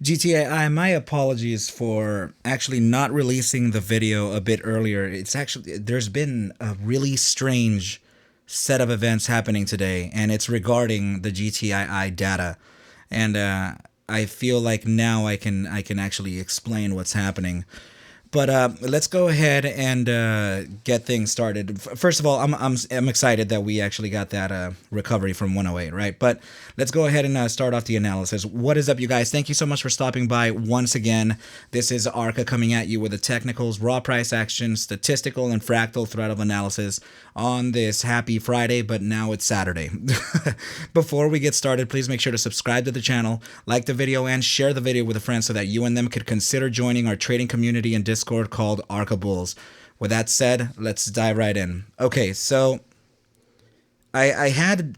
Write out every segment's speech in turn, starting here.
GTII, my apologies for actually not releasing the video a bit earlier. It's actually, there's been a really strange set of events happening today, and it's regarding the GTII data. And I feel like now I can actually explain what's happening. But let's go ahead and get things started. First of all, I'm excited that we actually got that recovery from 108, right? But let's go ahead and start off the analysis. What is up, you guys? Thank you so much for stopping by once again. This is ARCa coming at you with the technicals, raw price action, statistical, and fractal threat of analysis on this happy Friday, but now it's Saturday. Before we get started, please make sure to subscribe to the channel, like the video, and share the video with a friend so that you and them could consider joining our trading community and Discord called ARCa Bulls. With that said, let's dive right in. Okay, so I had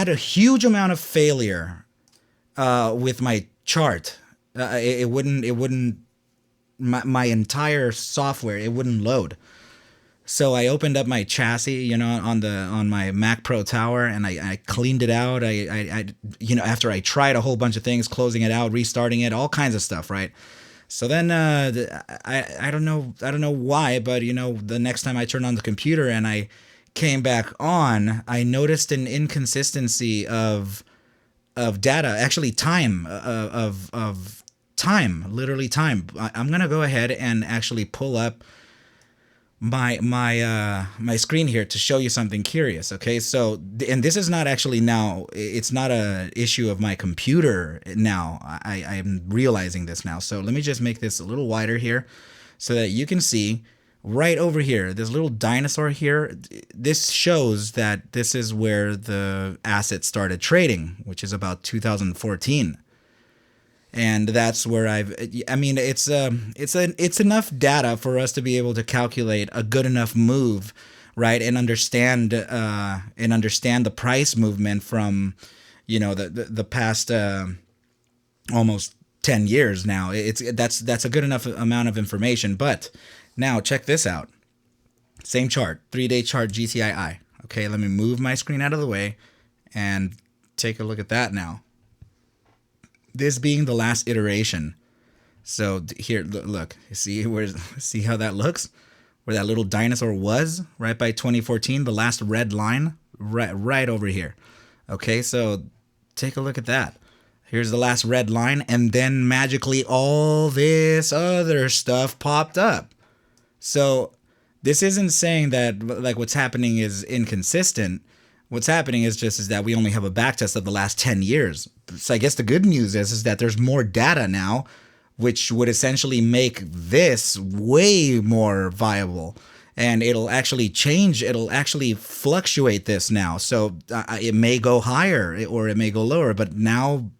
a huge amount of failure with my chart. It wouldn't my entire software, it wouldn't load. So I opened up my chassis, on my Mac Pro Tower, and I cleaned it out. After I tried a whole bunch of things, closing it out, restarting it, all kinds of stuff, right? So then I don't know why, but the next time I turned on the computer and I came back on, I noticed an inconsistency of data, actually time of time, literally time. I'm gonna go ahead and actually pull up my screen here to show you something curious. Okay, so and this is not actually now, it's not a issue of my computer now. I'm realizing this now. So let me just make this a little wider here so that you can see right over here, this little dinosaur here. This shows that this is where the asset started trading, which is about 2014. And that's where it's enough data for us to be able to calculate a good enough move, right? And understand the price movement from, the past almost 10 years now. That's a good enough amount of information. But now check this out. Same chart, 3-day chart GTII. Okay, let me move my screen out of the way and take a look at that now. This being the last iteration. So here, look, see how that looks? Where that little dinosaur was, right by 2014, the last red line, right over here. Okay, so take a look at that. Here's the last red line, and then magically all this other stuff popped up. So this isn't saying that like what's happening is inconsistent. What's happening is that we only have a backtest of the last 10 years. So I guess the good news is that there's more data now, which would essentially make this way more viable. And it'll actually change, it'll actually fluctuate this now. So it may go higher or it may go lower, but now,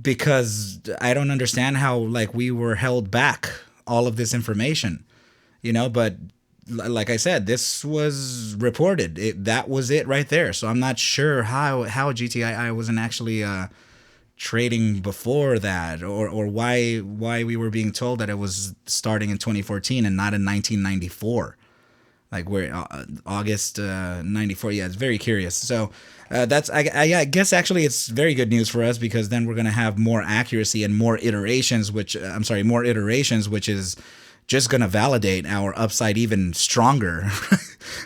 because I don't understand how like we were held back all of this information, but like I said, this was reported. That was it right there. So I'm not sure how GTII wasn't actually trading before that, or why we were being told that it was starting in 2014 and not in 1994. Like where August 94. Yeah, it's very curious. So that's I guess actually it's very good news for us, because then we're gonna have more accuracy and more iterations, which is just going to validate our upside even stronger,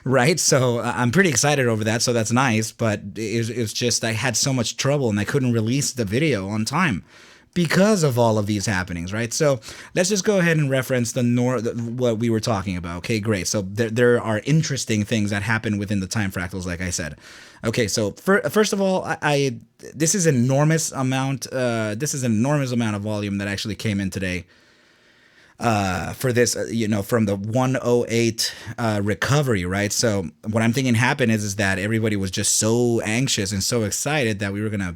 right? So I'm pretty excited over that, so that's nice, but it's just I had so much trouble and I couldn't release the video on time because of all of these happenings, right? So let's just go ahead and reference what we were talking about. Okay, great. So there are interesting things that happen within the time fractals, like I said. Okay, so first of all, this is enormous amount of volume that actually came in today. For this, from the 108 recovery, right? So what I'm thinking happened is that everybody was just so anxious and so excited that we were gonna,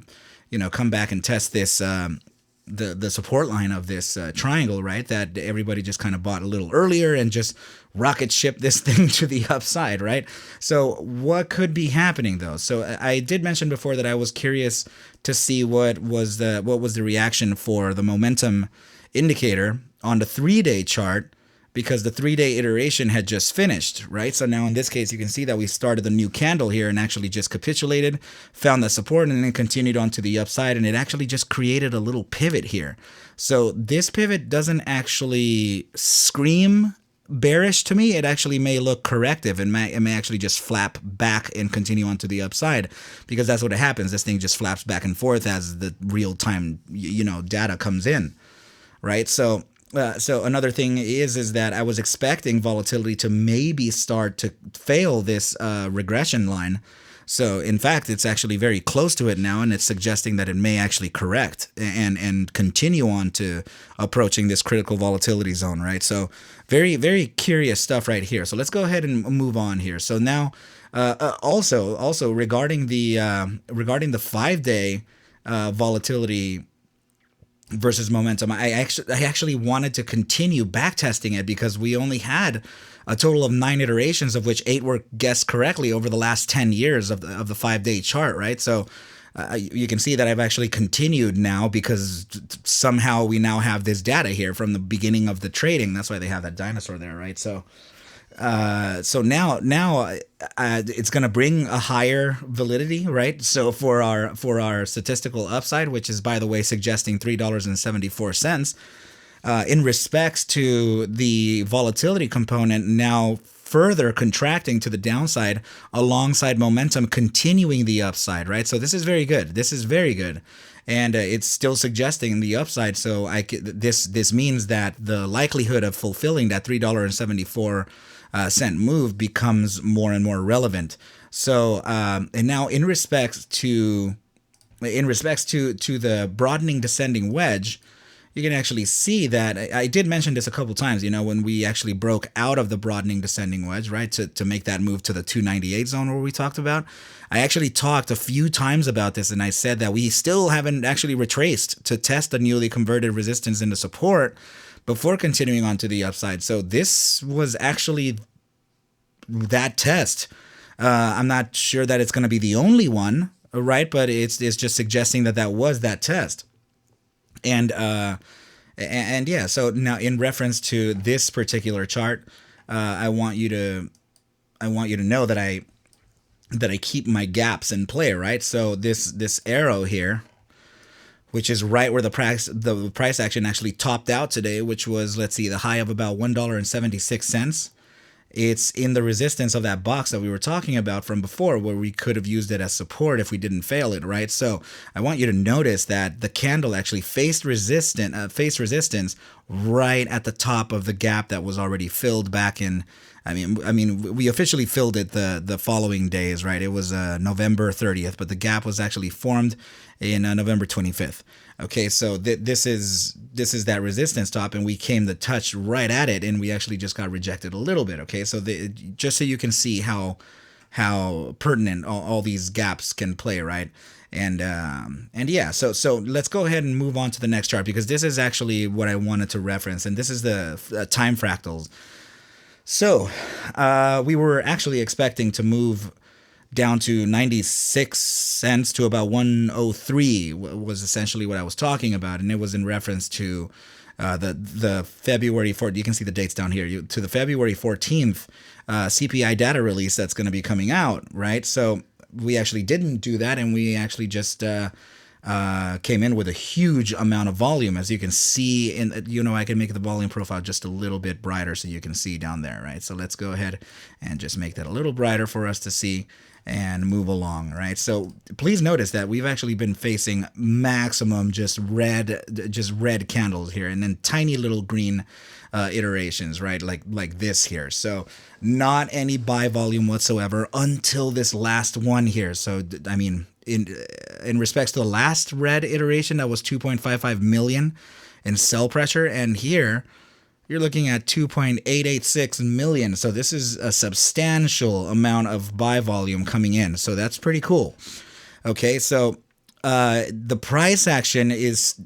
come back and test this the support line of this triangle, right? That everybody just kind of bought a little earlier and just rocket ship this thing to the upside, right? So what could be happening though? So I did mention before that I was curious to see what was the reaction for the momentum indicator on the 3-day chart because the 3-day iteration had just finished, right? So now in this case, you can see that we started the new candle here and actually just capitulated, found the support, and then continued on to the upside, and it actually just created a little pivot here. So this pivot doesn't actually scream bearish to me. It actually may look corrective and it may actually just flap back and continue on to the upside, because that's what happens. This thing just flaps back and forth as the real-time, data comes in, right? So another thing is that I was expecting volatility to maybe start to fail this regression line. So in fact, it's actually very close to it now, and it's suggesting that it may actually correct and continue on to approaching this critical volatility zone, right? So very, very curious stuff right here. So let's go ahead and move on here. So now also regarding the 5-day volatility versus momentum, I actually wanted to continue back testing it, because we only had a total of 9 iterations, of which 8 were guessed correctly over the last 10 years of the 5-day chart, right? So you can see that I've actually continued now, because somehow we now have this data here from the beginning of the trading. That's why they have that dinosaur there, right? So now it's going to bring a higher validity, right? So for our statistical upside, which is, by the way, suggesting $3.74, in respects to the volatility component now further contracting to the downside alongside momentum continuing the upside, right? So this is very good. This is very good. And it's still suggesting the upside. So this means that the likelihood of fulfilling that $3.74 move becomes more and more relevant. So and now in respects to the broadening descending wedge, you can actually see that I did mention this a couple times, when we actually broke out of the broadening descending wedge, right, to make that move to the 298 zone where we talked about. I actually talked a few times about this, and I said that we still haven't actually retraced to test the newly converted resistance into support before continuing on to the upside. So this was actually that test. I'm not sure that it's going to be the only one, right, but it's just suggesting that was that test. And yeah, so now in reference to this particular chart, I want you to know that I keep my gaps in play, right? So this arrow here, which is right where the price action actually topped out today, which was, let's see, the high of about $1.76. It's in the resistance of that box that we were talking about from before, where we could have used it as support if we didn't fail it, right? So I want you to notice that the candle actually faced resistance right at the top of the gap that was already filled back in. I mean, we officially filled it the following days, right? It was November 30th, but the gap was actually formed in November 25th. Okay, so this is that resistance top, and we came to touch right at it, and we actually just got rejected a little bit. Okay, so just so you can see how pertinent all these gaps can play, right? And yeah, so let's go ahead and move on to the next chart, because this is actually what I wanted to reference, and this is the time fractals. So we were actually expecting to move down to 96 cents to about 103 was essentially what I was talking about, and it was in reference to the February 4th. You can see the dates down here. To the February 14th CPI data release that's going to be coming out, right? So we actually didn't do that, and we actually just came in with a huge amount of volume, as you can see. I can make the volume profile just a little bit brighter so you can see down there, right? So let's go ahead and just make that a little brighter for us to see and move along, right? So please notice that we've actually been facing maximum just red candles here, and then tiny little green iterations, right? Like this here. So not any buy volume whatsoever until this last one here. So I mean, in respects to the last red iteration, that was 2.55 million in sell pressure, and here you're looking at 2.886 million. So this is a substantial amount of buy volume coming in. So that's pretty cool. Okay, so the price action is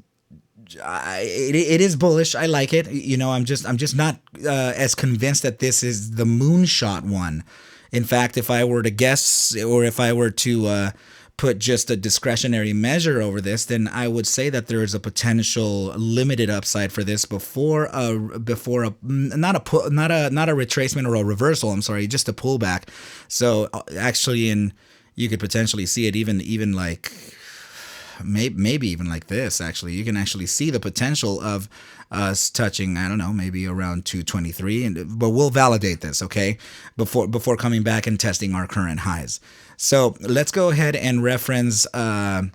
it is bullish. I like it. I'm just not as convinced that this is the moonshot one. In fact, if I were to guess, or if I were to put just a discretionary measure over this, then I would say that there is a potential limited upside for this before a not a retracement or a reversal. I'm sorry, just a pullback. So actually, you could potentially see it even like maybe even like this. Actually, you can actually see the potential of us touching, I don't know, maybe around 223, but we'll validate this, okay, before coming back and testing our current highs. So let's go ahead and reference the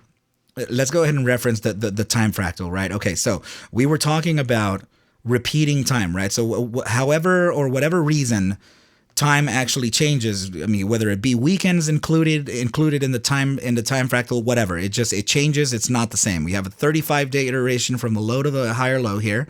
time fractal, right? Okay, so we were talking about repeating time, right? So however or whatever reason time actually changes, I mean, whether it be weekends included in the time fractal, whatever, it changes. It's not the same. We have a 35-day iteration from the low to the higher low here,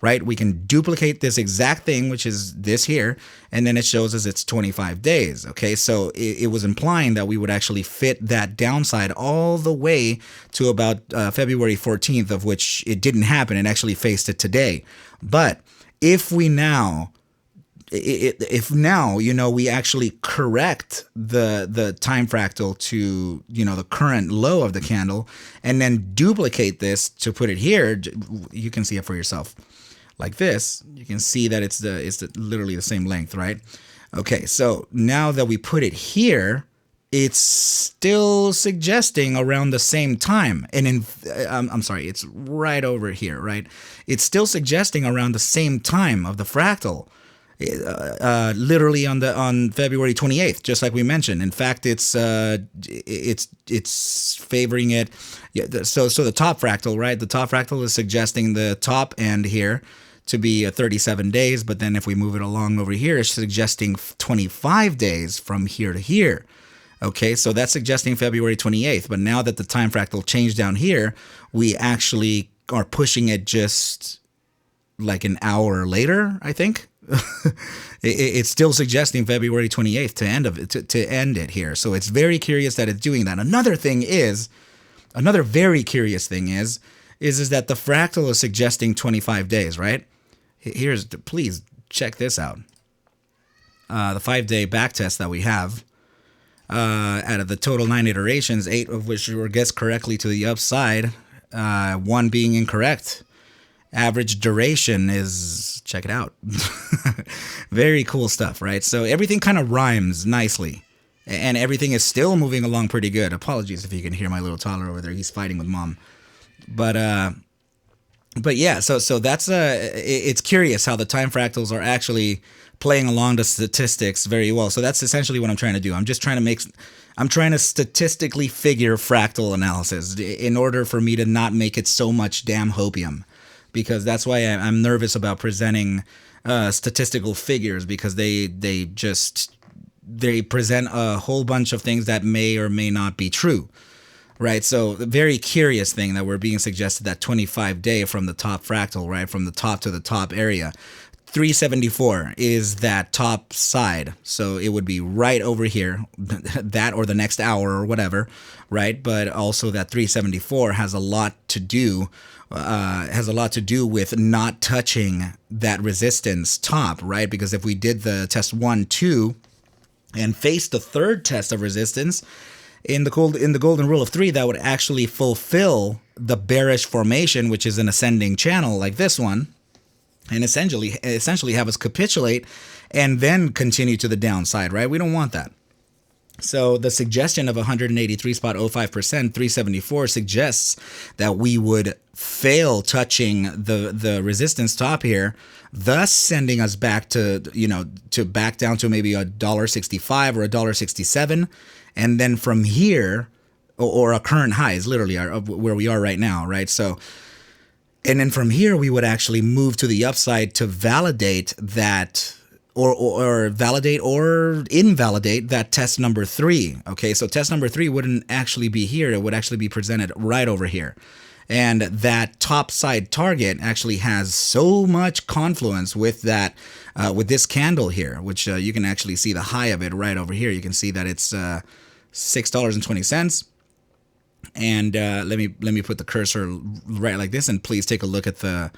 right? We can duplicate this exact thing, which is this here, and then it shows us it's 25 days. Okay, so it was implying that we would actually fit that downside all the way to about February 14th, of which it didn't happen. It actually faced it today. But if now, we actually correct the time fractal to, the current low of the candle, and then duplicate this to put it here, you can see it for yourself like this. You can see that it's literally the same length, right? Okay, so now that we put it here, it's still suggesting around the same time. And I'm sorry, it's right over here, right? It's still suggesting around the same time of the fractal. Literally on February 28th, just like we mentioned. In fact, it's favoring it. Yeah, so the top fractal, right? The top fractal is suggesting the top end here to be 37 days, but then if we move it along over here, it's suggesting 25 days from here to here. Okay, so that's suggesting February 28th, but now that the time fractal changed down here, we actually are pushing it just like an hour later, I think. It's still suggesting February 28th to end it here. So it's very curious that it's doing that. Another very curious thing is that the fractal is suggesting 25 days, right? Please check this out. The 5-day backtest that we have, out of the total 9 iterations, 8 of which were guessed correctly to the upside, 1 being incorrect. Average duration is, check it out. Very cool stuff, right? So everything kind of rhymes nicely, and everything is still moving along pretty good. Apologies if you can hear my little toddler over there. He's fighting with mom. But yeah, so that's it's curious how the time fractals are actually playing along the statistics very well. So that's essentially what I'm trying to do. I'm trying to statistically figure fractal analysis in order for me to not make it so much damn hopium. Because that's why I'm nervous about presenting statistical figures, because they present a whole bunch of things that may or may not be true, right? So the very curious thing that we're being suggested, that 25-day from the top fractal, right, from the top to the top area, 374 is that top side, so it would be right over here, that or the next hour or whatever, right? But also that 374 has a lot to do with not touching that resistance top, right? Because if we did the test 1, 2, and faced the third test of resistance in the golden rule of 3, that would actually fulfill the bearish formation, which is an ascending channel like this one, and essentially have us capitulate and then continue to the downside, right? We don't want that. So the suggestion of 183.05%, 374 suggests that we would fail touching the resistance top here, thus sending us back to back down to maybe $1.65 or $1.67, and then from here, or a current high is literally where we are right now, right? So, and then from here we would actually move to the upside to validate that, or validate or invalidate that test number 3. Okay, so test number 3 wouldn't actually be here. It would actually be presented right over here. And that top side target actually has so much confluence with that, with this candle here, which you can actually see the high of it right over here. You can see that it's $6.20. And let me put the cursor right like this, and please take a look at the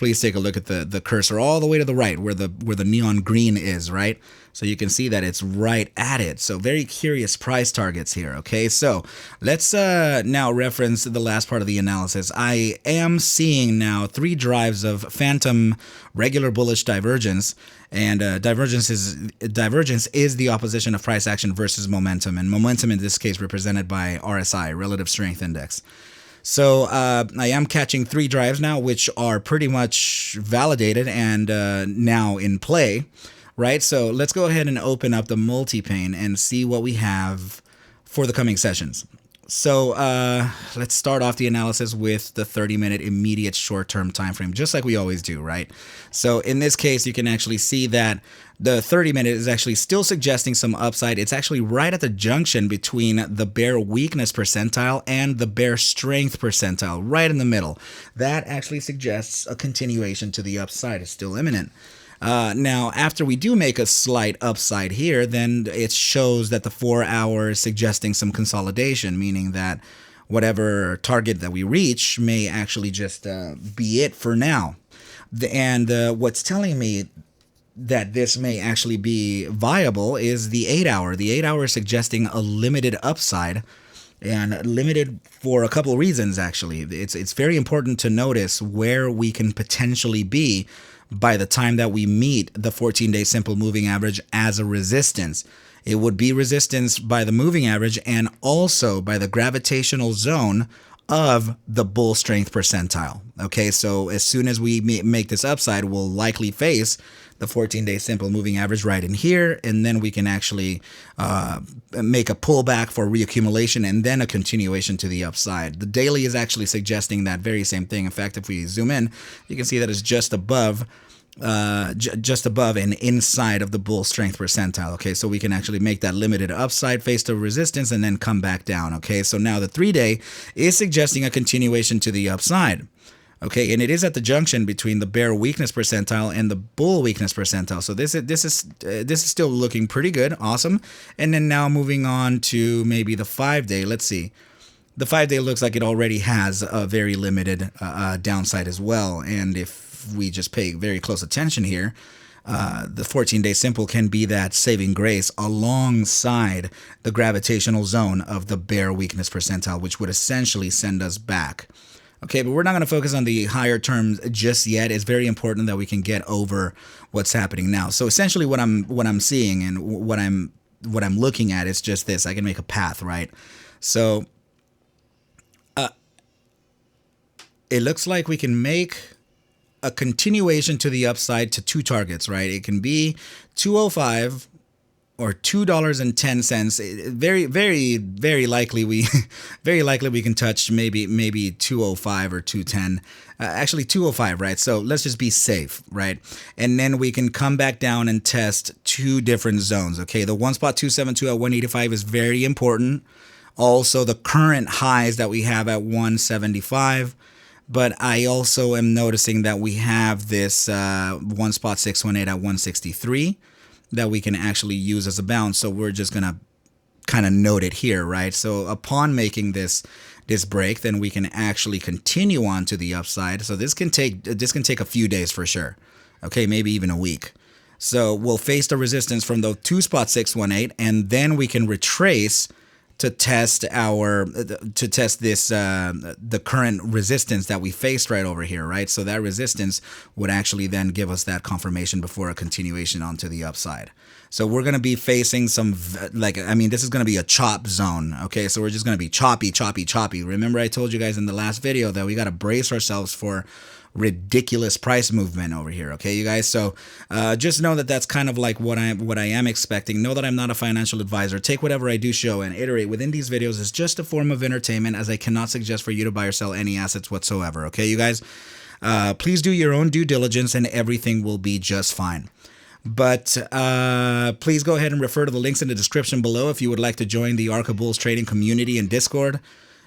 please take a look at the cursor all the way to the right where the neon green is, right? So you can see that it's right at it. So very curious price targets here, okay? So let's now reference the last part of the analysis. I am seeing now 3 drives of phantom regular bullish divergence, and divergence is the opposition of price action versus momentum, and momentum in this case represented by RSI, Relative Strength Index. So I am catching 3 drives now, which are pretty much validated and now in play, right? So let's go ahead and open up the multi-pane and see what we have for the coming sessions. So let's start off the analysis with the 30-minute immediate short-term time frame, just like we always do, right? So in this case, you can actually see that the 30-minute is actually still suggesting some upside. It's actually right at the junction between the bear weakness percentile and the bear strength percentile, right in the middle. That actually suggests a continuation to the upside is still imminent. Now, after we do make a slight upside here, then it shows that the 4 hour is suggesting some consolidation, meaning that whatever target that we reach may actually just be it for now. And what's telling me that this may actually be viable is the 8 hour. The 8 hour is suggesting a limited upside, and limited for a couple of reasons, actually. It's very important to notice where we can potentially be by the time that we meet the 14-day simple moving average as a resistance. It would be resistance by the moving average and also by the gravitational zone of the bull strength percentile. Okay, so as soon as we make this upside, we'll likely face the 14-day simple moving average right in here, and then we can actually make a pullback for reaccumulation and then a continuation to the upside. The daily is actually suggesting that very same thing. In fact, if we zoom in, you can see that it's just above and inside of the bull strength percentile. Okay, so we can actually make that limited upside, face the resistance, and then come back down. Okay, so now the 3-day is suggesting a continuation to the upside. Okay, and it is at the junction between the bear weakness percentile and the bull weakness percentile. So this is still looking pretty good, awesome. And then now moving on to maybe the 5-day. Let's see. The 5-day looks like it already has a very limited downside as well. And if we just pay very close attention here, the 14-day simple can be that saving grace alongside the gravitational zone of the bear weakness percentile, which would essentially send us back. Okay, but we're not going to focus on the higher terms just yet. It's very important that we can get over what's happening now. So essentially what I'm seeing and what I'm looking at is just this. I can make a path, right? So it looks like we can make a continuation to the upside to 2 targets, right? It can be 205 or $2.10. Very, very, very likely we can touch maybe 205 or 210. Actually 205, right? So let's just be safe, right? And then we can come back down and test 2 different zones. Okay, the 1 spot 272 at 185 is very important. Also, the current highs that we have at 175. But I also am noticing that we have this 1 spot 618 at 163 that we can actually use as a bounce. So we're just going to kind of note it here, right? So upon making this break, then we can actually continue on to the upside. So this can take a few days for sure. Okay, maybe even a week. So we'll face the resistance from the 2 spot 618, and then we can retrace to test this the current resistance that we faced right over here, right? So that resistance would actually then give us that confirmation before a continuation onto the upside. So we're going to be facing some, this is going to be a chop zone, okay? So we're just going to be choppy. Remember I told you guys in the last video that we got to brace ourselves for ridiculous price movement over here, okay, you guys? So just know that that's kind of like what I am expecting. Know that I'm not a financial advisor. Take whatever I do show and iterate within these videos as just a form of entertainment, as I cannot suggest for you to buy or sell any assets whatsoever, okay, you guys? Please do your own due diligence and everything will be just fine. But please go ahead and refer to the links in the description below if you would like to join the ARCa Bulls trading community in Discord.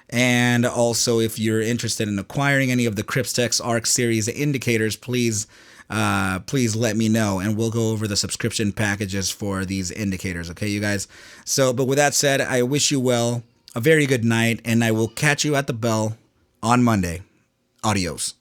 And also, if you're interested in acquiring any of the Crypstex ARC-Series indicators, please let me know, and we'll go over the subscription packages for these indicators, okay, you guys? So, but with that said, I wish you well, a very good night, and I will catch you at the bell on Monday. Adios.